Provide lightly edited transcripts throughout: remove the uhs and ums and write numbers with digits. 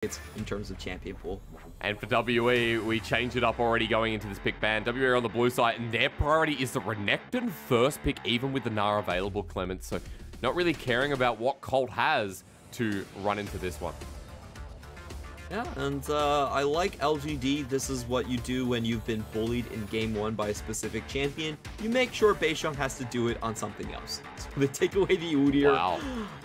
in terms of champion pool. And for WE, we change it up already going into this pick ban. WE are on the blue side, and their priority is the Renekton first pick, even with the Nara available, Clement. So not really caring about what Colt has to run into this one. Yeah, and I like LGD. This is what you do when you've been bullied in game 1 by a specific champion. You make sure Beishang has to do it on something else. So they take away the Udyr. Wow.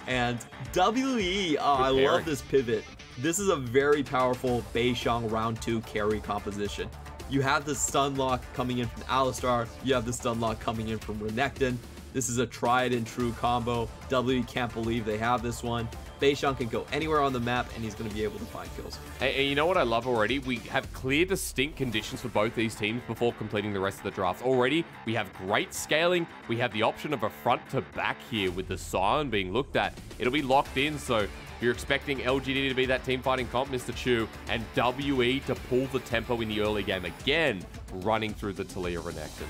And WE, I love this pivot. This is a very powerful Beishang round 2 carry composition. You have the stun lock coming in from Alistar. You have the stun lock coming in from Renekton. This is a tried and true combo. WE can't believe they have this one. Beishang can go anywhere on the map, and he's going to be able to find kills. And you know what I love already? We have clear, distinct conditions for both these teams before completing the rest of the draft. Already, we have great scaling. We have the option of a front to back here with the Sion being looked at. It'll be locked in, so you're expecting LGD to be that team fighting comp, Mr. Chu, and WE to pull the tempo in the early game again, running through the Taliyah Renekton.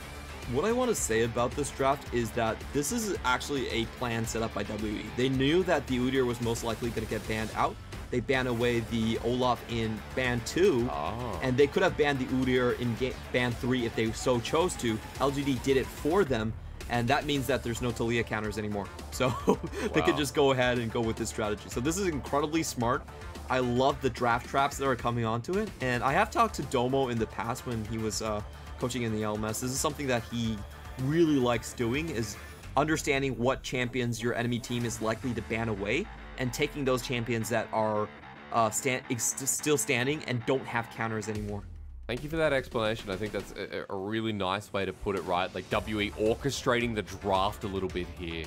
What I want to say about this draft is that this is actually a plan set up by WE. They knew that the Udyr was most likely going to get banned out. They banned away the Olaf in ban 2, and they could have banned the Udyr in ban 3 if they so chose to. LGD did it for them, and that means that there's no Taliyah counters anymore. So they could just go ahead and go with this strategy. So this is incredibly smart. I love the draft traps that are coming onto it, and I have talked to Domo in the past when he was coaching in the LMS. This is something that he really likes doing, is understanding what champions your enemy team is likely to ban away and taking those champions that are still standing and don't have counters anymore. Thank you for that explanation. I think that's a really nice way to put it, right? Like WE orchestrating the draft a little bit here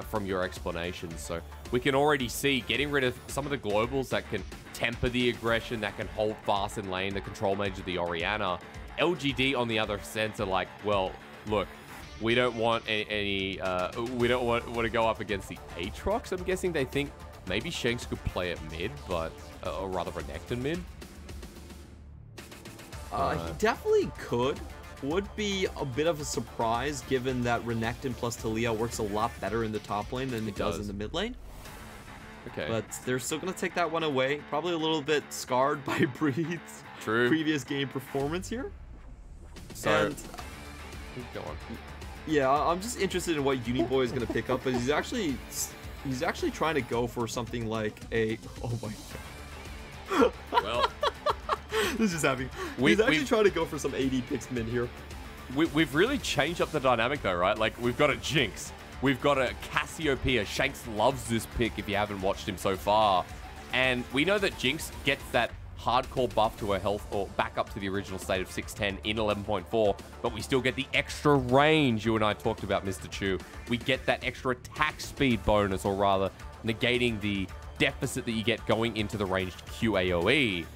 from your explanation. So we can already see getting rid of some of the globals that can temper the aggression, that can hold fast in lane, the control mage of the Orianna. LGD on the other sense are like, well, look, we don't want we don't want to go up against the Aatrox. I'm guessing they think maybe Shanks could play at mid, but or rather Renekton mid. He definitely could. Would be a bit of a surprise given that Renekton plus Taliyah works a lot better in the top lane than it does in the mid lane. Okay. But they're still going to take that one away. Probably a little bit scarred by Breed's previous game performance here. So, and, go on. Yeah, I'm just interested in what Uniboy is going to pick up, but he's actually trying to go for something like a... Oh my god. Well... This is happening. He's actually trying to go for some AD picks mid here. We've really changed up the dynamic though, right? Like, we've got a Jinx. We've got a Cassiopeia. Shanks loves this pick if you haven't watched him so far. And we know that Jinx gets that hardcore buff to her health, or back up to the original state of 610 in 11.4, but we still get the extra range you and I talked about, Mr. Chu. We get that extra attack speed bonus, or rather, negating the deficit that you get going into the ranged QAOE.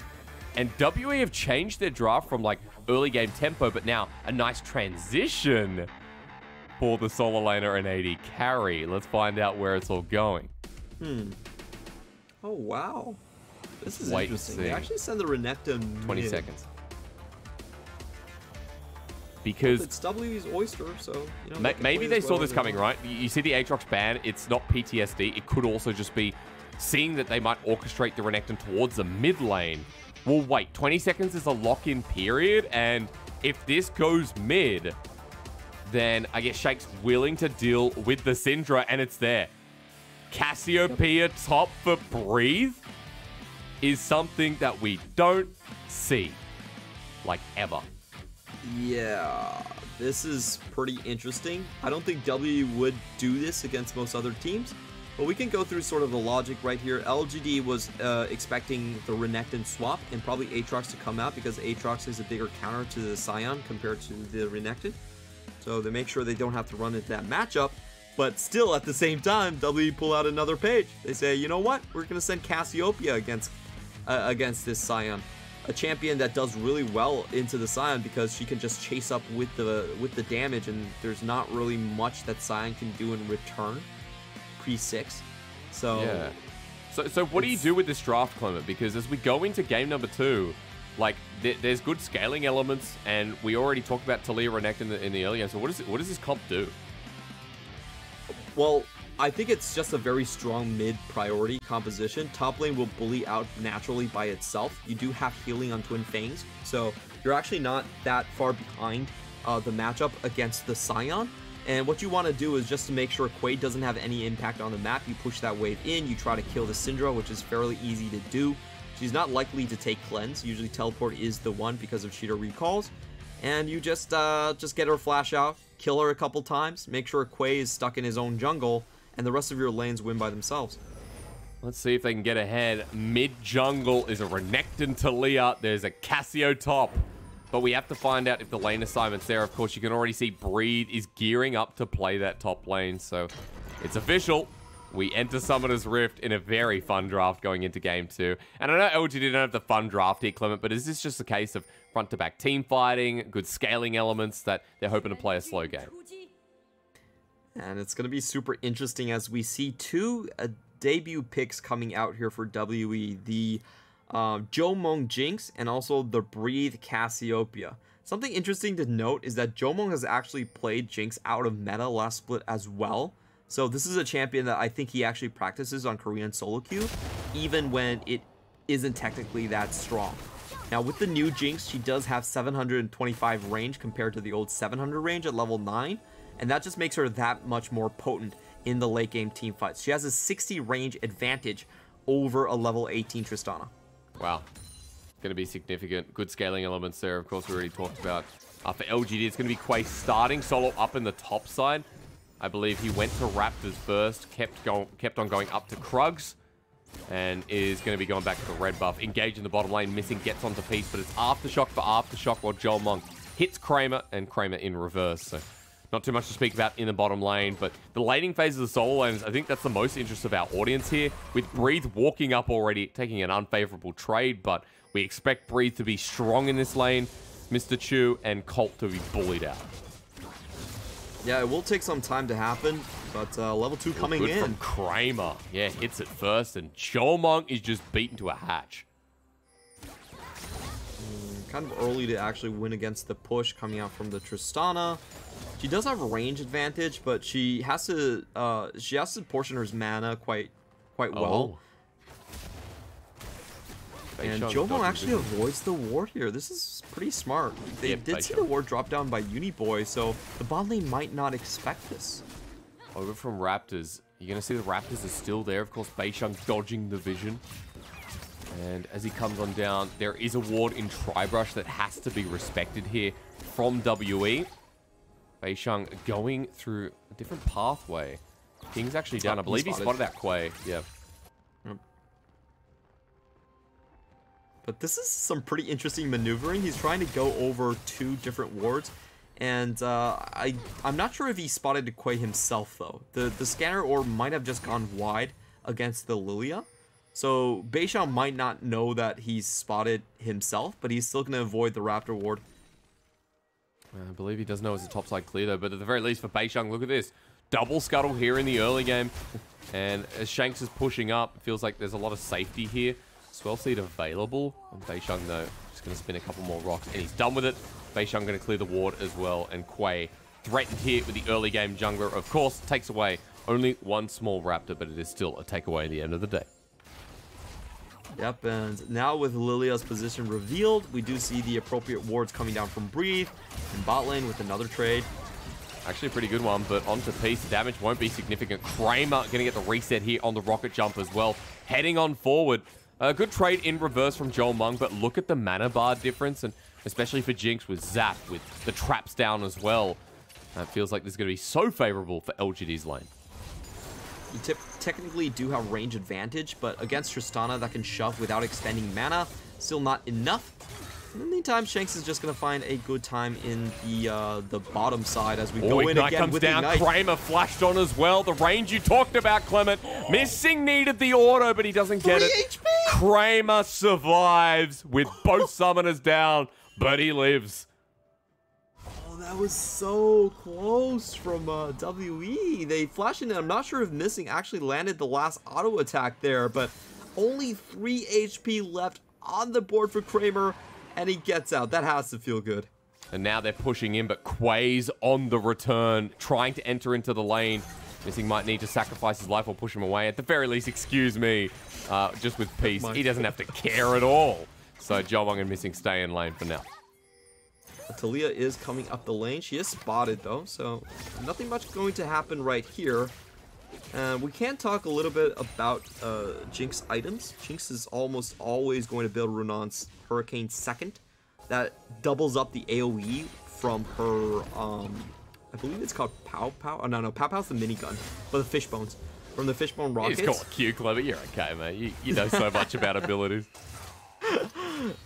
And WE have changed their draft from like early game tempo, but now a nice transition for the solo laner and AD carry. Let's find out where it's all going. Oh, wow. This is Wait interesting. and see. They actually send the Renekton 20 mid. seconds. Because well, it's WE's oyster, so you know, maybe they saw this coming, right? You see the Aatrox ban, it's not PTSD. It could also just be seeing that they might orchestrate the Renekton towards the mid lane. Well, wait, 20 seconds is a lock-in period, and if this goes mid, then I guess Shake's willing to deal with the Syndra, and it's there. Cassiopeia top for Breathe is something that we don't see, like, ever. Yeah, this is pretty interesting. I don't think W would do this against most other teams, but we can go through sort of the logic right here. LGD was expecting the Renekton swap and probably Aatrox to come out because Aatrox is a bigger counter to the Sion compared to the Renekton. So they make sure they don't have to run into that matchup. But still, at the same time, W pull out another page. They say, you know what? We're going to send Cassiopeia against this Sion. A champion that does really well into the Sion because she can just chase up with the damage, and there's not really much that Sion can do in return pre-6. So yeah. So what do you do with this draft, Clement? Because as we go into game number 2, like there's good scaling elements, and we already talked about Taliyah Renekton in the early game. So what does this comp do? Well, I think it's just a very strong mid priority composition. Top lane will bully out naturally by itself. You do have healing on Twin Fangs, so you're actually not that far behind the matchup against the Sion. And what you want to do is just to make sure Quay doesn't have any impact on the map, you push that wave in, you try to kill the Syndra, which is fairly easy to do. She's not likely to take cleanse. Usually teleport is the one because of cheater recalls. And you just get her flash out, kill her a couple times, make sure Quay is stuck in his own jungle, and the rest of your lanes win by themselves. Let's see if they can get ahead. Mid-jungle is a Renekton Taliyah. There's a Cassio top. But we have to find out if the lane assignment's there. Of course, you can already see Breathe is gearing up to play that top lane. So it's official. We enter Summoner's Rift in a very fun draft going into Game 2. And I know LGD don't have the fun draft here, Clement, but is this just a case of front-to-back team fighting, good scaling elements that they're hoping to play a slow game? And it's going to be super interesting as we see two debut picks coming out here for WE. The Jiumeng Jinx and also the Breathe Cassiopeia. Something interesting to note is that Jiumeng has actually played Jinx out of meta last split as well. So this is a champion that I think he actually practices on Korean solo queue, even when it isn't technically that strong. Now with the new Jinx, she does have 725 range compared to the old 700 range at level 9. And that just makes her that much more potent in the late game team fights. She has a 60 range advantage over a level 18 Tristana. Wow. Going to be significant. Good scaling elements there. Of course, we already talked about. For LGD, it's going to be Quay starting solo up in the top side. I believe he went to Raptors first, kept on going up to Krugs, and is going to be going back to the red buff. Engage in the bottom lane, missing, gets onto Peace, but it's Aftershock for Aftershock while Jiumeng hits Kramer, and Kramer in reverse. So not too much to speak about in the bottom lane, but the laning phase of the solo lanes, I think that's the most interest of our audience here. With Breathe walking up already, taking an unfavorable trade, but we expect Breathe to be strong in this lane, Mr. Chu and Colt to be bullied out. Yeah, it will take some time to happen, but level 2 coming in. From Kramer. Yeah, hits it first, and Jiumeng is just beaten to a hatch. Kind of early to actually win against the push coming out from the Tristana. She does have a range advantage, but she has to portion her mana quite well. And Jiumeng actually avoids the ward here. This is pretty smart. They did see the ward drop down by Uniboy, so the bot lane might not expect this. Over from Raptors. You're going to see the Raptors are still there. Of course, Beishang dodging the vision. And as he comes on down, there is a ward in Tribrush that has to be respected here from WE. Beishang going through a different pathway. King's actually down. I believe he spotted that Quay. Yeah. But this is some pretty interesting maneuvering. He's trying to go over 2 different wards. And I'm not sure if he spotted Quay himself, though. The scanner orb might have just gone wide against the Lillia. So Beishang might not know that he's spotted himself, but he's still going to avoid the Raptor ward. I believe he does know it's a topside clear, though. But at the very least for Beishang, look at this. Double scuttle here in the early game. And as Shanks is pushing up, it feels like there's a lot of safety here. Swell Seed available. And Beishang, though, just going to spin a couple more rocks. And he's done with it. Beishang going to clear the ward as well. And Quay threatened here with the early game jungler. Of course, takes away only one small Raptor, but it is still a takeaway at the end of the day. Yep, and now with Lillia's position revealed, we do see the appropriate wards coming down from Breathe and bot lane with another trade. Actually a pretty good one, but onto Peace. Damage won't be significant. Kramer going to get the reset here on the rocket jump as well. Heading on forward. A good trade in reverse from Jiumeng, but look at the mana bar difference, and especially for Jinx with Zap, with the traps down as well. It feels like this is going to be so favorable for LGD's lane. You technically do have range advantage, but against Tristana that can shove without expending mana, still not enough. In the meantime, Shanks is just going to find a good time in the bottom side as we go in again comes with down. Ignite. Kramer flashed on as well. The range you talked about, Clement. Missing needed the auto, but he doesn't get it. HP. Kramer survives with both summoners down, but he lives. Oh, that was so close from WE. They flashed in, and I'm not sure if missing actually landed the last auto attack there, but only 3 HP left on the board for Kramer, and he gets out. That has to feel good. And now they're pushing in, but Quay's on the return, trying to enter into the lane. Missing might need to sacrifice his life or push him away. At the very least, excuse me, just with Peace, he doesn't have to care at all. So Jiumeng and Missing stay in lane for now. Taliyah is coming up the lane. She is spotted though, so nothing much going to happen right here. We can talk a little bit about Jinx items. Jinx is almost always going to build Runon's Hurricane second. That doubles up the AoE from her, I believe it's called Pow Pow. Oh, no, Pow Pow's the minigun, but the fish bones. From the fishbone rockets. It's called Q, Clement. You're okay, mate. You know so much about abilities.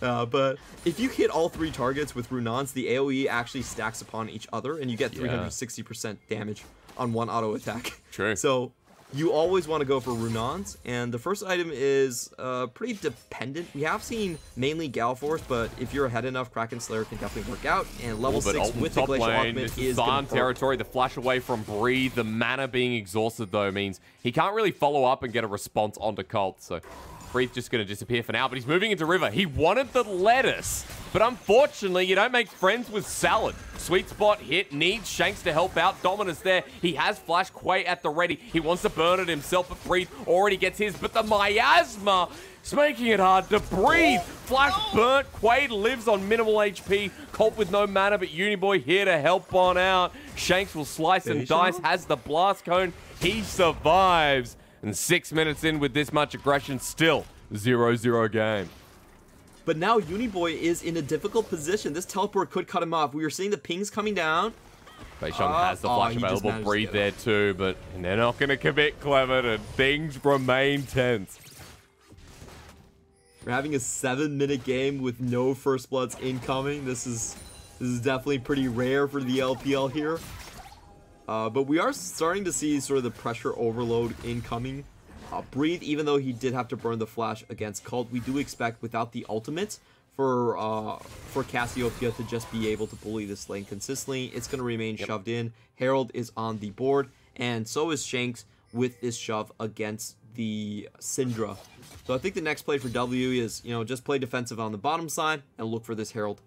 But if you hit all 3 targets with Runons, the AoE actually stacks upon each other, and you get 360% damage on one auto attack. True. So you always want to go for Runons, and the first item is pretty dependent. We have seen mainly Galforce, but if you're ahead enough, Kraken Slayer can definitely work out. And level 6 with the Glacial Augment is Sion territory. The flash away from Breathe. The mana being exhausted, though, means he can't really follow up and get a response onto Cult. So Breathe just going to disappear for now, but he's moving into River. He wanted the lettuce, but unfortunately, you don't make friends with salad. Sweet spot hit, needs Shanks to help out. Dominus there. He has Flash Quay at the ready. He wants to burn it himself, but Breathe already gets his. But the miasma is making it hard to breathe. Flash burnt. Quaid lives on minimal HP. Colt with no mana, but Uniboy here to help on out. Shanks will slice and dice, has the blast cone. He survives. And 6 minutes in with this much aggression, still 0-0 game. But now Uniboy is in a difficult position. This teleport could cut him off. We were seeing the pings coming down. Beishang has the flash available. Breathe there too, but they're not going to commit, Clement, and things remain tense. We're having a 7-minute game with no first bloods incoming. This is definitely pretty rare for the LPL here. But we are starting to see sort of the pressure overload incoming. Breathe, even though he did have to burn the flash against Cult, we do expect without the ultimates for Cassiopeia to just be able to bully this lane consistently. It's going to remain shoved in. Herald is on the board, and so is Shanks with this shove against the Syndra. So I think the next play for W is, just play defensive on the bottom side and look for this Herald.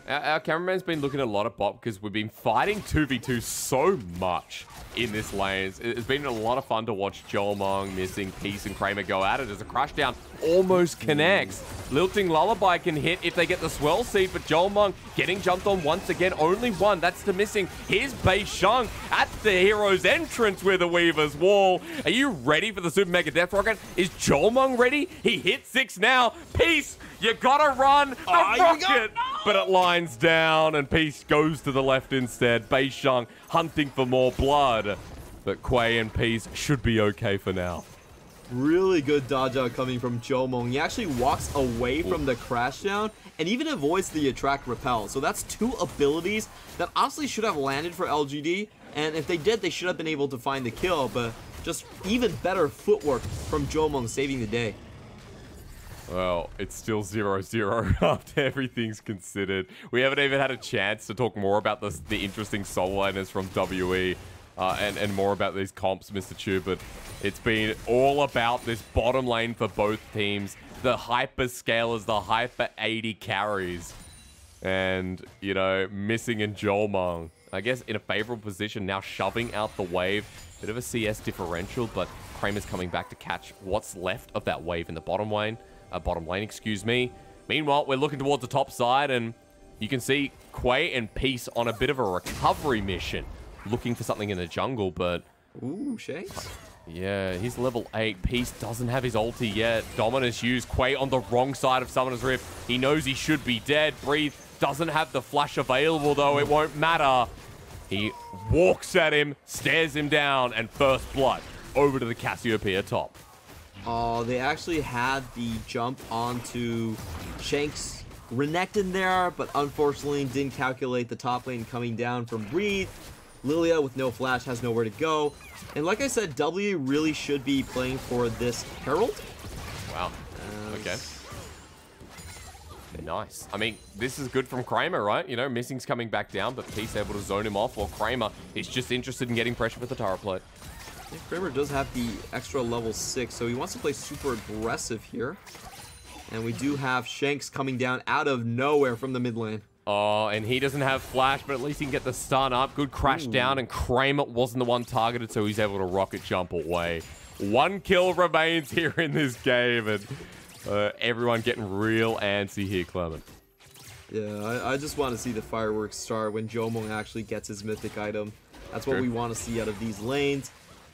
Our cameraman's been looking at a lot of bot because we've been fighting 2v2 so much in this lane. It's been a lot of fun to watch Jiumeng, Missing, Peace, and Kramer go at it as a Crashdown almost connects. Lilting Lullaby can hit if they get the Swell Seed, but Jiumeng getting jumped on once again. Only one. That's the Missing. Here's Beishang at the hero's entrance with a Weaver's Wall. Are you ready for the Super Mega Death Rocket? Is Jiumeng ready? He hits 6 now. Peace, you gotta run the rocket. But it lines down, and Peace goes to the left instead. Beishang hunting for more blood. But Quay and Peace should be okay for now. Really good dodge out coming from Jiumeng. He actually walks away from the Crashdown and even avoids the Attract Repel. So that's 2 abilities that honestly should have landed for LGD. And if they did, they should have been able to find the kill. But just even better footwork from Jiumeng saving the day. Well, it's still 0-0 after everything's considered. We haven't even had a chance to talk more about the interesting solo laners from WE and more about these comps, Mr. Chu, but it's been all about this bottom lane for both teams. The hyper scalers, the hyper 80 carries. And, Missing and Jiumeng, I guess, in a favorable position, now shoving out the wave. Bit of a CS differential, but Kramer's coming back to catch what's left of that wave in the bottom lane. Excuse me. Meanwhile, we're looking towards the top side, and you can see Quay and Peace on a bit of a recovery mission, looking for something in the jungle, but... Ooh, Shanks. Yeah, he's level 8. Peace doesn't have his ulti yet. Dominus used Quay on the wrong side of Summoner's Rift. He knows he should be dead. Breathe doesn't have the flash available, though. It won't matter. He walks at him, stares him down, and first blood over to the Cassiopeia top. Oh, they actually had the jump onto Shanks Renekton there, but unfortunately didn't calculate the top lane coming down from Breathe. Lillia with no flash has nowhere to go. And like I said, W really should be playing for this Herald. Wow. Okay. Nice. I mean, this is good from Kramer, right? Missing's coming back down, but Peace able to zone him off, while Kramer is just interested in getting pressure with the turret plate. Yeah, Kramer does have the extra level 6, so he wants to play super aggressive here. And we do have Shanks coming down out of nowhere from the mid lane. Oh, and he doesn't have flash, but at least he can get the stun up. Good crash down, and Kramer wasn't the one targeted, so he's able to rocket jump away. 1 kill remains here in this game, and everyone getting real antsy here, Clement. Yeah, I just want to see the fireworks start when Jiumeng actually gets his mythic item. That's what we want to see out of these lanes.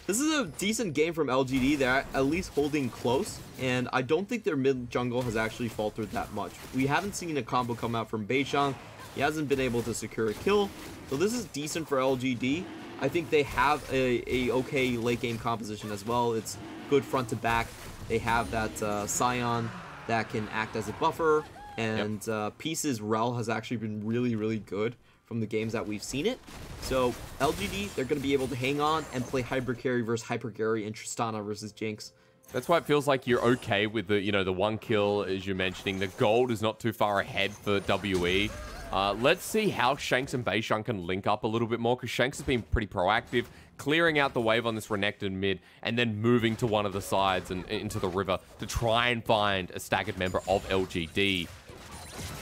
This is a decent game from LGD. They're at least holding close, and I don't think their mid jungle has actually faltered that much. We haven't seen a combo come out from Beishang. He hasn't been able to secure a kill, so this is decent for LGD. I think they have a okay late game composition as well. It's good front to back. They have that Sion that can act as a buffer, and Pieces Rell has actually been really, really good from the games that we've seen it. So LGD, they're going to be able to hang on and play hyper carry versus hyper carry and Tristana versus Jinx. That's why it feels like you're okay with the, the 1 kill, as you're mentioning. The gold is not too far ahead for WE. Let's see how Shanks and Beishang can link up a little bit more, because Shanks has been pretty proactive, clearing out the wave on this Renekton mid, and then moving to one of the sides and into the river to try and find a staggered member of LGD.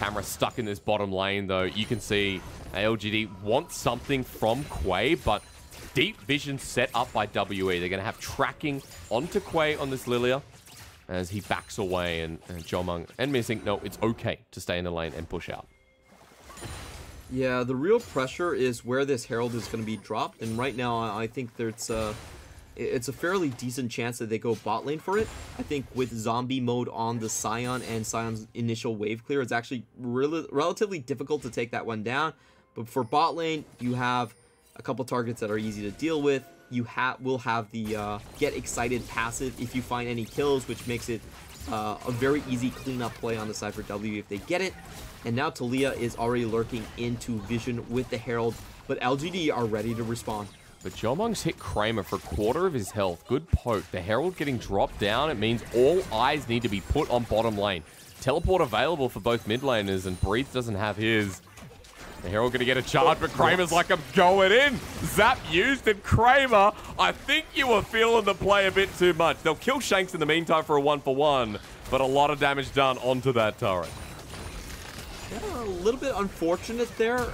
Camera stuck in this bottom lane, though. You can see LGD wants something from Quay, but deep vision set up by WE. They're going to have tracking onto Quay on this Lillia as he backs away, and Jiumeng and Missing. No, it's okay to stay in the lane and push out. Yeah, the real pressure is where this Herald is going to be dropped, and right now I think it's a fairly decent chance that they go bot lane for it. I think with zombie mode on the Sion and Sion's initial wave clear, it's actually relatively difficult to take that one down. But for bot lane, you have a couple targets that are easy to deal with. You will have the get excited passive if you find any kills, which makes it a very easy cleanup play on the side for W if they get it. And now Taliyah is already lurking into vision with the Herald, but LGD are ready to respond. But Jiumeng's hit Kramer for 1/4 of his health. Good poke. The Herald getting dropped down. It means all eyes need to be put on bottom lane. Teleport available for both mid laners, and Breathe doesn't have his. The Herald going to get a charge, but Kramer's like, I'm going in. Zap used, and Kramer, I think you were feeling the play a bit too much. They'll kill Shanks in the meantime for a 1-for-1, but a lot of damage done onto that turret. Yeah, a little bit unfortunate there.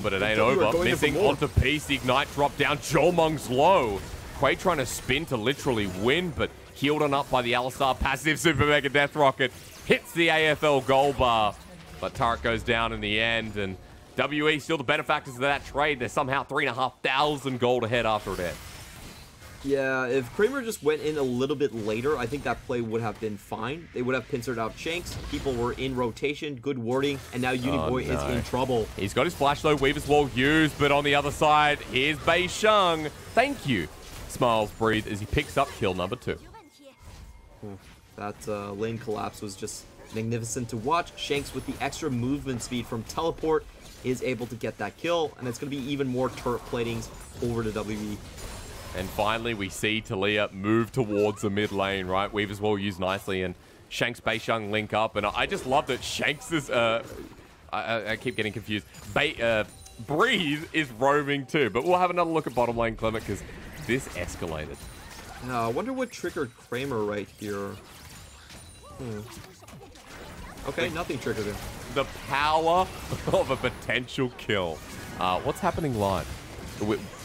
But it ain't over. Missing onto Peace. The Ignite drop down. Jiumeng's low. Quay trying to spin to literally win, but healed on up by the Alistar passive Super Mega Death Rocket. Hits the AFL goal bar, but turret goes down in the end, and WE still the benefactors of that trade. They're somehow 3,500 gold ahead after that. Yeah, if Kramer just went in a little bit later, I think that play would have been fine. They would have pincered out Shanks. People were in rotation, good warding, and now Uniboy is in trouble. He's got his flash though, Weaver's Wall used, but on the other side, here's Beishang. Thank you. Smiles Breathe as he picks up kill number 2. That lane collapse was just magnificent to watch. Shanks with the extra movement speed from teleport is able to get that kill, and it's going to be even more turret platings over to WE. And finally, we see Taliyah move towards the mid lane, right? Weaver's Wall used nicely, and Shanks Beishang link up. And I just love that Shanks is, I keep getting confused. Breathe is roaming too. But we'll have another look at bottom lane, Clement, because this escalated. I wonder what triggered Kramer right here. Okay, nothing triggered him. The power of a potential kill. What's happening live?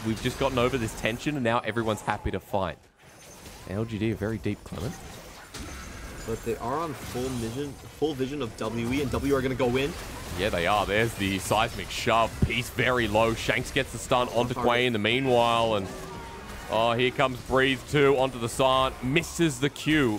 We've just gotten over this tension, and now everyone's happy to fight. LGD are very deep, Clement. But they are on full vision of WE, and W are going to go in. Yeah, they are. There's the seismic shove. Piece very low. Shanks gets the stun onto Quay in the meanwhile, and here comes Breathe too onto the Sion. Misses the Q.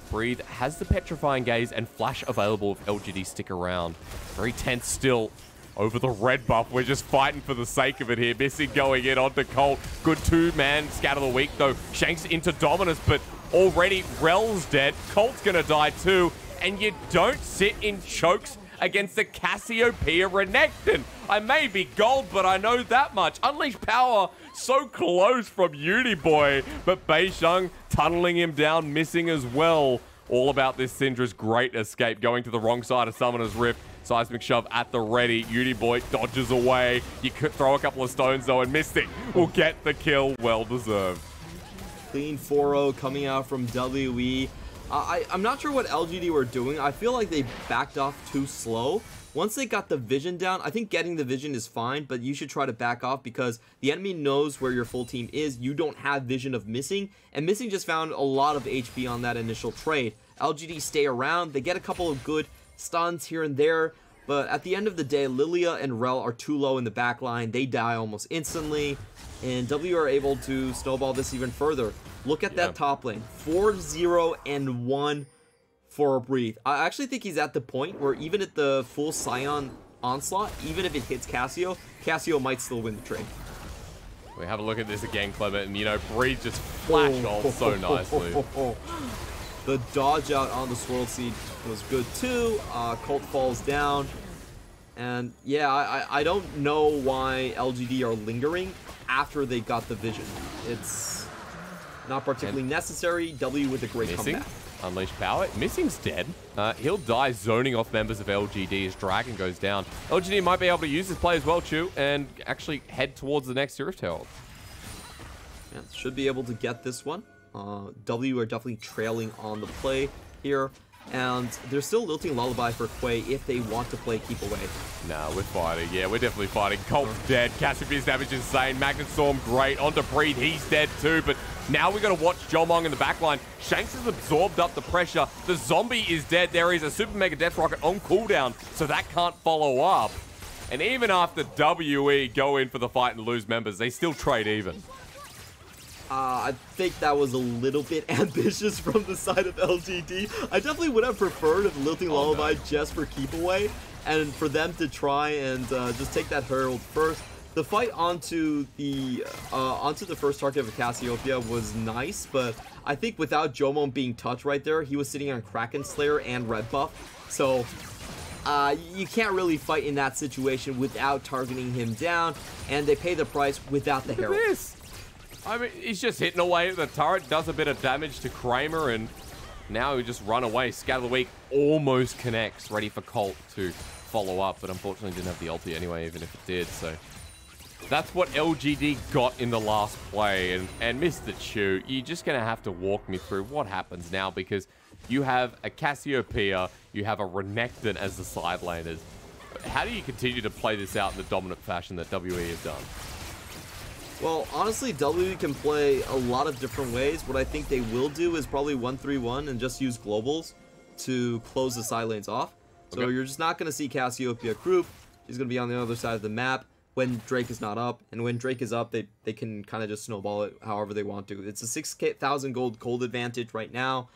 Breathe has the Petrifying Gaze and Flash available if LGD stick around. Very tense still. Over the red buff, we're just fighting for the sake of it here. Missing going in onto Colt. Good 2-man scatter the weak though. Shanks into Dominus, but already Rell's dead. Colt's gonna die too. And you don't sit in chokes against the Cassiopeia Renekton. I may be gold, but I know that much. Unleash power so close from Uniboy, but Beishang tunneling him down, missing as well. All about this Syndra's great escape, going to the wrong side of Summoner's Rift. Seismic shove at the ready. Uniboy dodges away. You could throw a couple of stones though, and Mystic will get the kill. Well deserved. Clean 4-0 coming out from WE. I'm not sure what LGD were doing. I feel like they backed off too slow. Once they got the vision down, I think getting the vision is fine, but you should try to back off because the enemy knows where your full team is. You don't have vision of Missing, and Missing just found a lot of HP on that initial trade. LGD stay around. They get a couple of good stuns here and there, but at the end of the day, Lillia and Rell are too low in the back line. They die almost instantly, and W are able to snowball this even further. Look at that top lane. 4-0-1 for a breathe. I actually think he's at the point where even at the full Sion onslaught, even if it hits Cassio, Cassio might still win the trade. We have a look at this again, Clement, and you know, Breathe just flashed off so nicely. The dodge out on the Swirl Seed was good too. Colt falls down. And yeah, I don't know why LGD are lingering after they got the vision. It's not particularly necessary. W with a great comeback. Unleash power. Missing's dead. He'll die zoning off members of LGD as Dragon goes down. LGD might be able to use this play as well, Chew, and actually head towards the next Rift Herald. Yeah, should be able to get this one. W are definitely trailing on the play here. And they're still lilting Lullaby for Quay if they want to play Keep Away. Nah, we're fighting. Yeah, we're definitely fighting. Colt's dead. Cassiopeia's damage is insane. Magnet Storm, great. Onto Breed, he's dead too. But now we got to watch Jiumeng in the backline. Shanks has absorbed up the pressure. The zombie is dead. There is a Super Mega Death Rocket on cooldown, so that can't follow up. And even after WE go in for the fight and lose members, they still trade even. I think that was a little bit ambitious from the side of LGD. I definitely would have preferred if lilting Lullaby just for Keep Away, and for them to try and just take that Herald first. The fight onto the first target of Cassiopeia was nice, but I think without Jiumeng being touched right there, he was sitting on Kraken Slayer and Red Buff, so you can't really fight in that situation without targeting him down, and they pay the price without the Herald. Look at this. I mean, he's just hitting away at the turret, does a bit of damage to Kramer, and now he just run away. Scatter of the Week almost connects, ready for Colt to follow up, but unfortunately didn't have the ulti anyway, even if it did, so that's what LGD got in the last play. And Mr. Chew, you're just going to have to walk me through what happens now, because you have a Cassiopeia, you have a Renekton as the side laners. How do you continue to play this out in the dominant fashion that WE have done? Well, honestly, W can play a lot of different ways. What I think they will do is probably 1-3-1 and just use globals to close the side lanes off. So you're just not going to see Cassiopeia group. She's going to be on the other side of the map when Drake is not up. And when Drake is up, they can kind of just snowball it however they want to. It's a 6,000 gold advantage right now.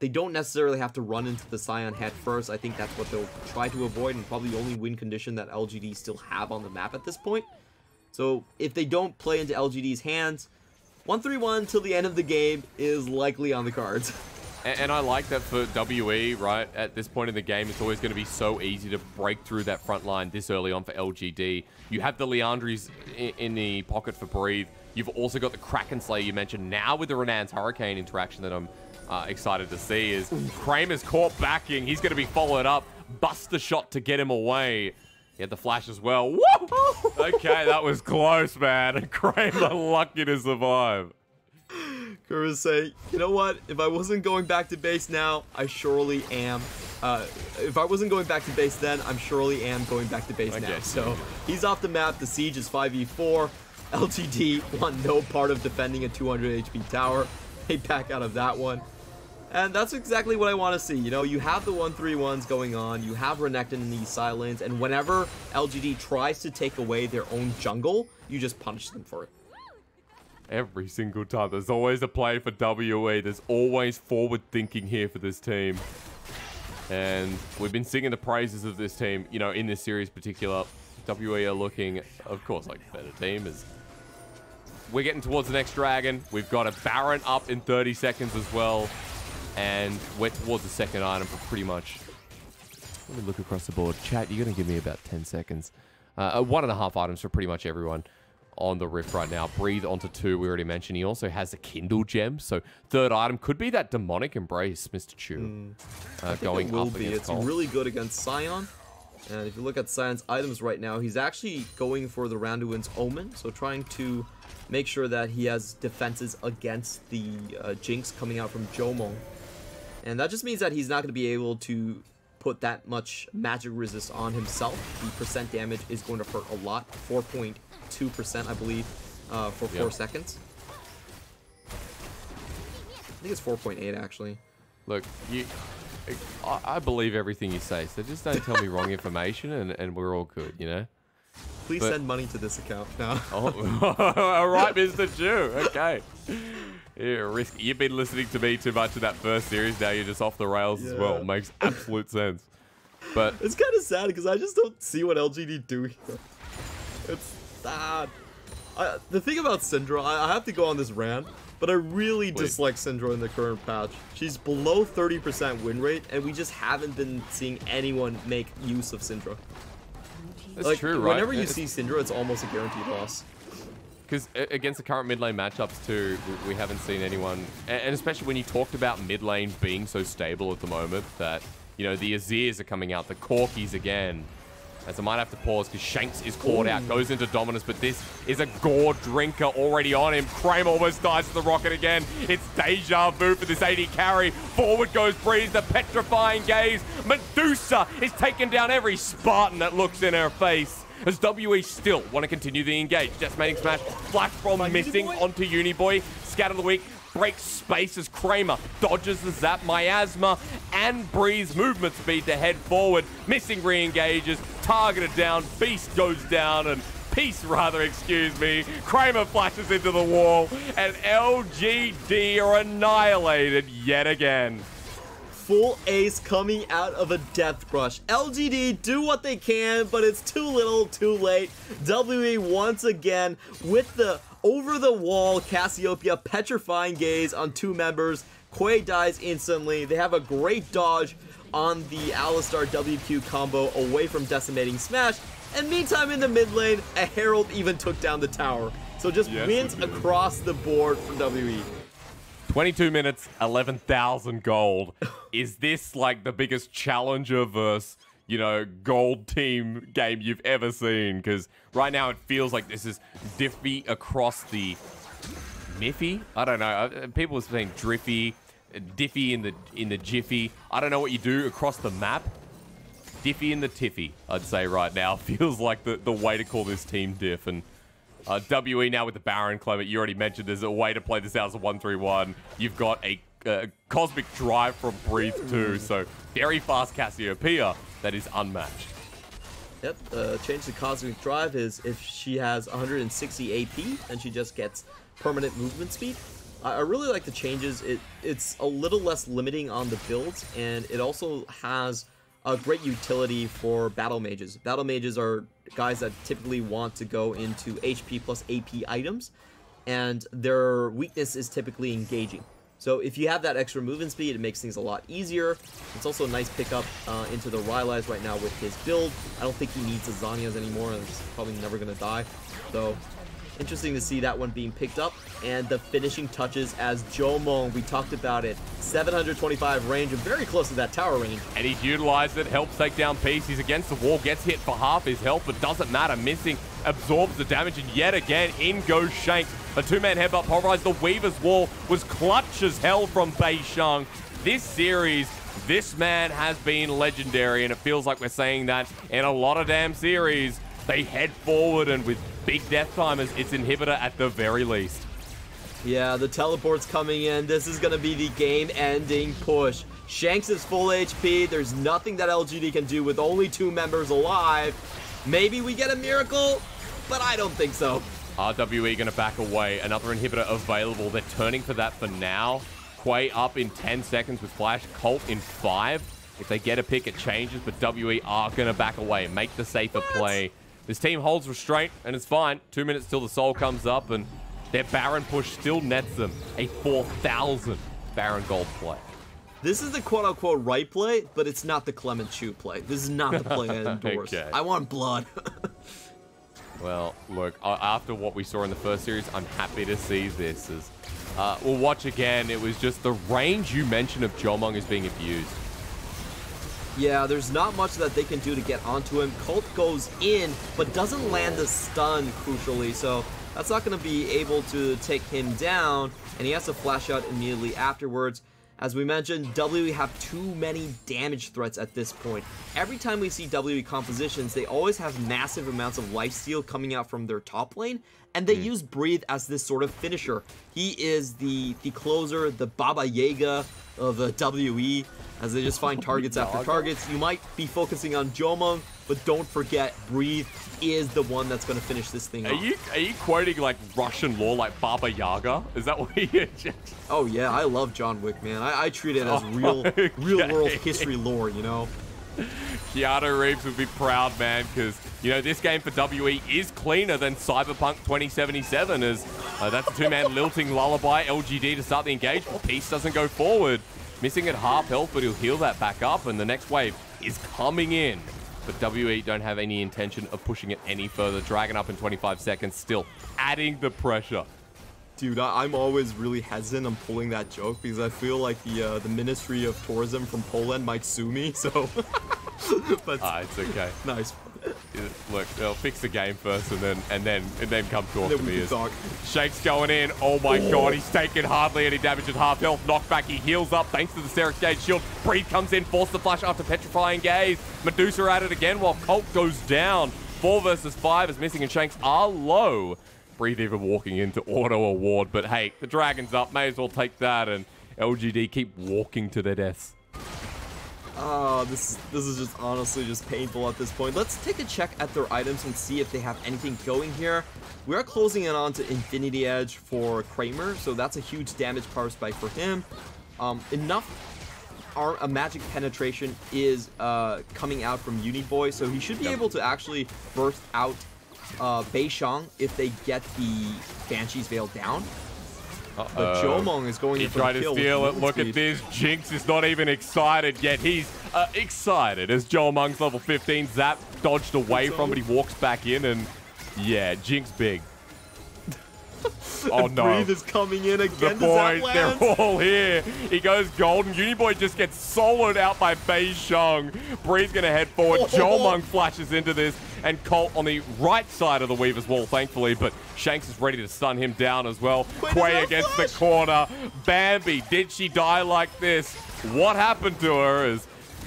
They don't necessarily have to run into the Sion head first. I think that's what they'll try to avoid, and probably the only win condition that LGD still have on the map at this point. So if they don't play into LGD's hands, 1-3-1 till the end of the game is likely on the cards. And I like that for WE, right? At this point in the game, it's always going to be so easy to break through that front line this early on for LGD. You have the Leandries in the pocket for Breathe. You've also got the Kraken Slayer you mentioned. Now with the Renan's Hurricane interaction that I'm excited to see is Kramer's caught backing. He's going to be followed up. Bust the shot to get him away. He had the flash as well. Woo! Okay, that was close, man. Kramer lucky to survive. Kramer say, you know what? If I wasn't going back to base now, I surely am. If I wasn't going back to base then, I'm surely am going back to base now. So he's off the map. The siege is 5v4. LGD want no part of defending a 200 HP tower. They back out of that one. And that's exactly what I want to see. You know, you have the 1-3-1s going on. You have Renekton in these side lanes. And whenever LGD tries to take away their own jungle, you just punish them for it. Every single time. There's always a play for WE. There's always forward thinking here for this team. And we've been singing the praises of this team, you know, in this series in particular. WE are looking, of course, like a better team. As we're getting towards the next dragon. We've got a Baron up in 30 seconds as well. And we're towards the second item for pretty much... Let me look across the board. Chat, you're going to give me about 10 seconds. 1.5 items for pretty much everyone on the Rift right now. Breathe onto 2, we already mentioned. He also has the Kindle gem. So third item could be that Demonic Embrace, Mr. Chew. Going up against It's really good against Sion. And if you look at Sion's items right now, he's actually going for the Randuin's Omen. So trying to make sure that he has defenses against the Jinx coming out from Jiumeng. And that just means that he's not going to be able to put that much magic resist on himself. The percent damage is going to hurt a lot. 4.2%, I believe, for 4 seconds. I think it's 4.8 actually. Look, I believe everything you say, so just don't tell me wrong information and we're all good, you know? Please send money to this account now. Oh, all right, Mr. Jew. Okay. You've been listening to me too much in that first series. Now you're just off the rails as well. Makes absolute sense. But it's kind of sad because I just don't see what LGD do here. It's sad. The thing about Syndra, I have to go on this rant, but I really dislike Syndra in the current patch. She's below 30% win rate, and we just haven't been seeing anyone make use of Syndra. That's true, right? Whenever you see Syndra, it's almost a guaranteed loss. Because against the current mid lane matchups too, we haven't seen anyone, and especially when you talked about mid lane being so stable at the moment that, you know, the Azirs are coming out, the Corkies again. As I might have to pause because Shanks is caught out, goes into dominance, but this is a gore drinker already on him. Kramer almost dies to the rocket again. It's deja vu for this AD carry. Forward goes Breeze, the petrifying gaze. Medusa is taking down every Spartan that looks in her face. As WE still want to continue the engage. Decimating smash, flash from missing onto Uniboy. Scatter the weak, breaks space as Kramer dodges the zap. Miasma and Breeze movement speed to head forward. Missing re-engages, targeted down, Beast goes down, and Peace rather, excuse me. Kramer flashes into the wall, and LGD are annihilated yet again. Full ace coming out of a death rush. LGD do what they can, but it's too little, too late. WE once again with the over-the-wall Cassiopeia petrifying gaze on 2 members. Quay dies instantly. They have a great dodge on the Alistar WQ combo away from decimating smash. And meantime, in the mid lane, a Herald even took down the tower. So just wins across the board for WE. 22 minutes, 11,000 gold. Is this like the biggest challenger versus, you know, gold team game you've ever seen? Because right now it feels like this is Diffy across the Miffy. I don't know. People are saying Driffy, Diffy in the Jiffy. I don't know what you do across the map. Diffy in the Tiffy, I'd say right now. Feels like the way to call this team diff. And WE now with the Baron, Clement, you already mentioned there's a way to play this out as a 1-3-1. You've got a Cosmic Drive from Breathe too, so very fast Cassiopeia that is unmatched. Yep, change to Cosmic Drive is if she has 160 AP and she just gets permanent movement speed. I really like the changes. It's a little less limiting on the builds, and it also has a great utility for battle mages. Battle mages are guys that typically want to go into HP plus AP items, and their weakness is typically engaging. So if you have that extra movement speed, it makes things a lot easier. It's also a nice pickup into the Rylai's right now with his build. I don't think he needs Azanias anymore, and he's probably never going to die. So interesting to see that one being picked up. And the finishing touches as Jiumeng, we talked about it, 725 range and very close to that tower range. And he's utilized it, helps take down Peace. He's against the wall, gets hit for half his health, but doesn't matter. Missing, absorbs the damage, and yet again, in goes Shanks. A 2-man headbutt pulverized. The Weaver's wall was clutch as hell from Beishang. This series, this man has been legendary, and it feels like we're saying that in a lot of damn series. They head forward, and with big death timers, it's inhibitor at the very least. Yeah, the teleport's coming in. This is going to be the game-ending push. Shanks is full HP. There's nothing that LGD can do with only 2 members alive. Maybe we get a miracle, but I don't think so. RWE going to back away. Another inhibitor available. They're turning for that for now. Quay up in 10 seconds with Flash. Colt in 5. If they get a pick, it changes, but WE are going to back away and make the safer play. This team holds restraint, and it's fine. 2 minutes till the soul comes up, and their Baron push still nets them a 4,000 Baron gold play. This is the quote-unquote right play, but it's not the Clement Chu play. This is not the play I endorse. Okay. I want blood. Well, look, after what we saw in the first series, I'm happy to see this. We'll watch again. It was just the range you mentioned of Jiumeng is being abused. Yeah, there's not much that they can do to get onto him. Colt goes in, but doesn't land the stun, crucially, so that's not going to be able to take him down, and he has to flash out immediately afterwards. As we mentioned, WE have too many damage threats at this point. Every time we see WE compositions, they always have massive amounts of lifesteal coming out from their top lane, and they use Breathe as this sort of finisher. He is the closer, the Baba Yaga of WE, as they just find targets after targets. You might be focusing on Jiumeng, but don't forget, Breathe is the one that's going to finish this thing off. Are you quoting like Russian lore, like Baba Yaga? Is that what you're just... Oh yeah, I love John Wick, man. I treat it as real world history lore, you know? Keanu Reeves would be proud, man, because, you know, this game for WE is cleaner than Cyberpunk 2077, as that's a two-man lilting lullaby, LGD to start the engagement. Peace doesn't go forward. Missing at half health, but he'll heal that back up, and the next wave is coming in. But WE don't have any intention of pushing it any further. Dragon up in 25 seconds, still adding the pressure. Dude, I'm always really hesitant on pulling that joke because I feel like the Ministry of Tourism from Poland might sue me, so... but it's okay. Nice. Look, they'll fix the game first and then come talk to me. Shanks going in. Oh my god, he's taking hardly any damage at half health. Knockback, he heals up thanks to the Hysterics Gauge shield. Breathe comes in, force the flash after petrifying gaze. Medusa at it again while Colt goes down. 4 versus 5 as Missing and Shanks are low. Breathe even walking into auto award, but hey, the Dragon's up, may as well take that, and LGD keep walking to their deaths. This is just honestly just painful at this point. Let's take a check at their items and see if they have anything going here. We are closing in on to Infinity Edge for Kramer, so that's a huge damage power spike for him. A magic penetration is coming out from Uniboy, so he should be able to actually burst out Beishang if they get the Banshee's Veil down. But Jiumeng is going in for the kill. He tried to steal it. Look at this. Jinx is not even excited yet. He's excited as Jiumeng's level 15. Zap dodged away from it. He walks back in and, yeah, Jinx big. Oh no. Breathe is coming in again. The boys, they're all here. He goes golden. Uniboy just gets soloed out by Beishang. Breeze's going to head forward. Jiumeng flashes into this. And Colt on the right side of the Weaver's wall, thankfully. But Shanks is ready to stun him down as well. Quay against the corner. Bambi, did she die like this? What happened to her is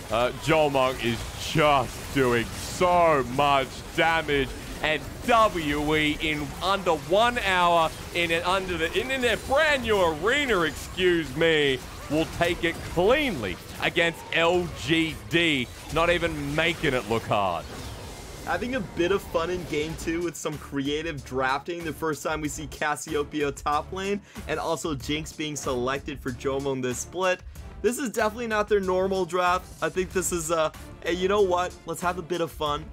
Jiumeng is just doing so much damage. And WE in under 1 hour in their brand new arena, excuse me, will take it cleanly against LGD, not even making it look hard. Having a bit of fun in game 2 with some creative drafting. The first time we see Cassiopeia top lane, and also Jinx being selected for Jiumeng this split. This is definitely not their normal draft. I think this is hey, you know what? Let's have a bit of fun.